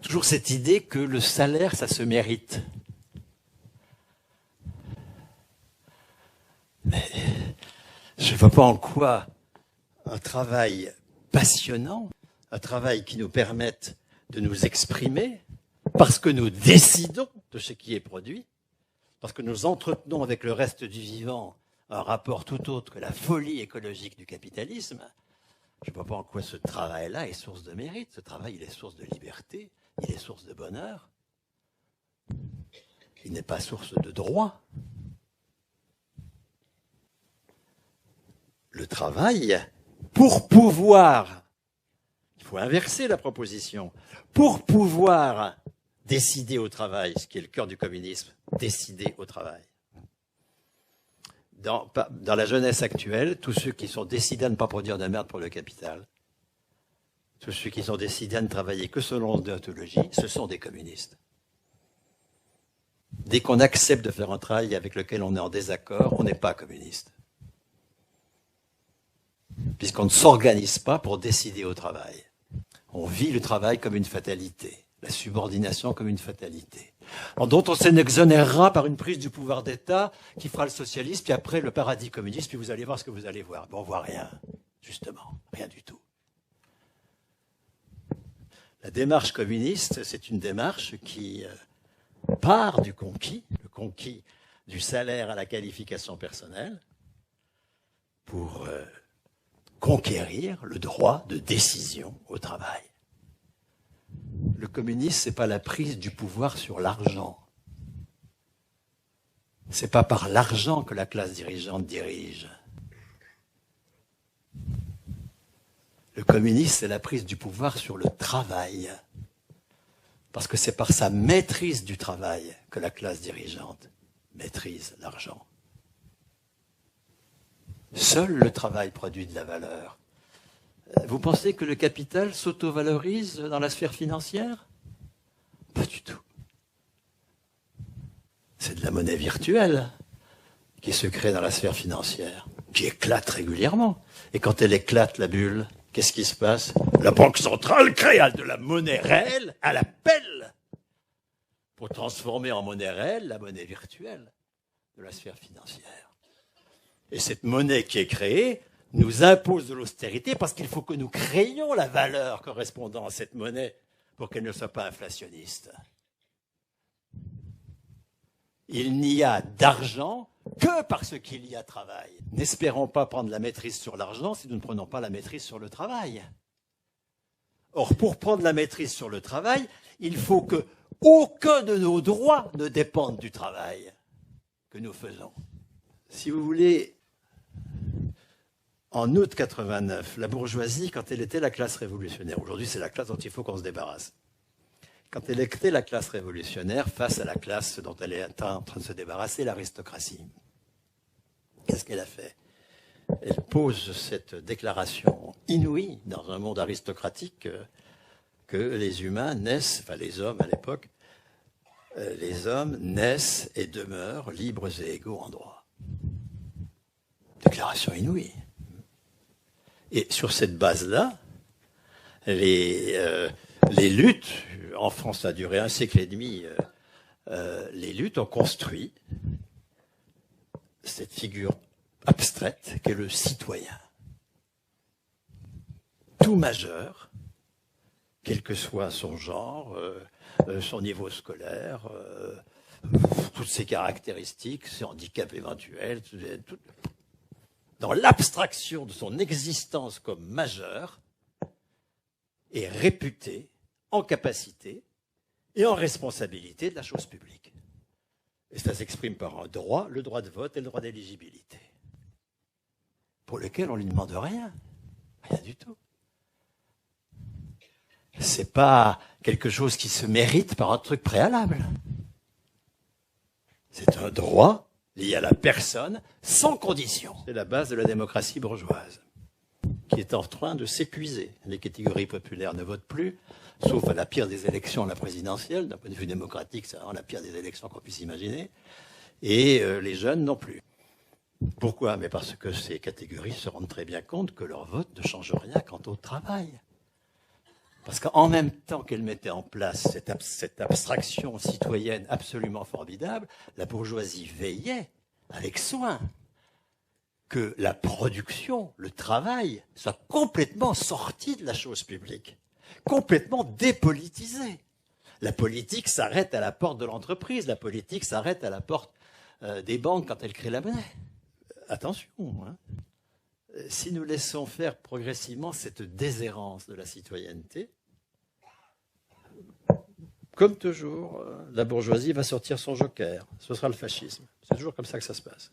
toujours cette idée que le salaire, ça se mérite. Mais je ne vois pas en quoi un travail passionnant, un travail qui nous permette de nous exprimer, parce que nous décidons de ce qui est produit, parce que nous entretenons avec le reste du vivant un rapport tout autre que la folie écologique du capitalisme, je ne vois pas en quoi ce travail-là est source de mérite. Ce travail, il est source de liberté, il est source de bonheur. Il n'est pas source de droit. Le travail, pour pouvoir, il faut inverser la proposition, pour pouvoir décider au travail, ce qui est le cœur du communisme, décider au travail. Dans la jeunesse actuelle, tous ceux qui sont décidés à ne pas produire de merde pour le capital, tous ceux qui sont décidés à ne travailler que selon la déontologie, ce sont des communistes. Dès qu'on accepte de faire un travail avec lequel on est en désaccord, on n'est pas communiste. Puisqu'on ne s'organise pas pour décider au travail. On vit le travail comme une fatalité, la subordination comme une fatalité, dont on s'exonérera par une prise du pouvoir d'État qui fera le socialisme, puis après le paradis communiste, puis vous allez voir ce que vous allez voir. Bon, on voit rien, justement, rien du tout. La démarche communiste, c'est une démarche qui part du conquis, le conquis du salaire à la qualification personnelle, pour conquérir le droit de décision au travail. Le communisme, ce n'est pas la prise du pouvoir sur l'argent. Ce n'est pas par l'argent que la classe dirigeante dirige. Le communisme, c'est la prise du pouvoir sur le travail. Parce que c'est par sa maîtrise du travail que la classe dirigeante maîtrise l'argent. Seul le travail produit de la valeur. Vous pensez que le capital s'auto-valorise dans la sphère financière? Pas du tout. C'est de la monnaie virtuelle qui se crée dans la sphère financière, qui éclate régulièrement. Et quand elle éclate, la bulle, qu'est-ce qui se passe? La Banque centrale crée de la monnaie réelle à la pelle pour transformer en monnaie réelle la monnaie virtuelle de la sphère financière. Et cette monnaie qui est créée nous impose de l'austérité parce qu'il faut que nous créions la valeur correspondant à cette monnaie pour qu'elle ne soit pas inflationniste. Il n'y a d'argent que parce qu'il y a travail. N'espérons pas prendre la maîtrise sur l'argent si nous ne prenons pas la maîtrise sur le travail. Or, pour prendre la maîtrise sur le travail, il faut que aucun de nos droits ne dépende du travail que nous faisons. Si vous voulez, en août 89, la bourgeoisie, quand elle était la classe révolutionnaire, aujourd'hui c'est la classe dont il faut qu'on se débarrasse, quand elle était la classe révolutionnaire face à la classe dont elle est en train de se débarrasser, l'aristocratie, qu'est-ce qu'elle a fait? Elle pose cette déclaration inouïe dans un monde aristocratique que les humains naissent, enfin les hommes à l'époque, les hommes naissent et demeurent libres et égaux en droit. Déclaration inouïe. Et sur cette base-là, les luttes, en France ça a duré un siècle et demi, les luttes ont construit cette figure abstraite qu'est le citoyen. Tout majeur, quel que soit son genre, son niveau scolaire, toutes ses caractéristiques, ses handicaps éventuels, dans l'abstraction de son existence comme majeur, est réputé en capacité et en responsabilité de la chose publique. Et ça s'exprime par un droit, le droit de vote et le droit d'éligibilité, pour lequel on ne lui demande rien, rien du tout. C'est pas quelque chose qui se mérite par un truc préalable. C'est un droit lié à la personne, sans condition. C'est la base de la démocratie bourgeoise, qui est en train de s'épuiser. Les catégories populaires ne votent plus, sauf à la pire des élections, la présidentielle. D'un point de vue démocratique, c'est vraiment la pire des élections qu'on puisse imaginer. Et les jeunes non plus. Pourquoi? Mais parce que ces catégories se rendent très bien compte que leur vote ne change rien quant au travail. Parce qu'en même temps qu'elle mettait en place cette abstraction citoyenne absolument formidable, la bourgeoisie veillait avec soin que la production, le travail, soit complètement sorti de la chose publique, complètement dépolitisé. La politique s'arrête à la porte de l'entreprise, la politique s'arrête à la porte des banques quand elles créent la monnaie. Attention, hein. Si nous laissons faire progressivement cette déshérence de la citoyenneté, comme toujours, la bourgeoisie va sortir son joker. Ce sera le fascisme. C'est toujours comme ça que ça se passe.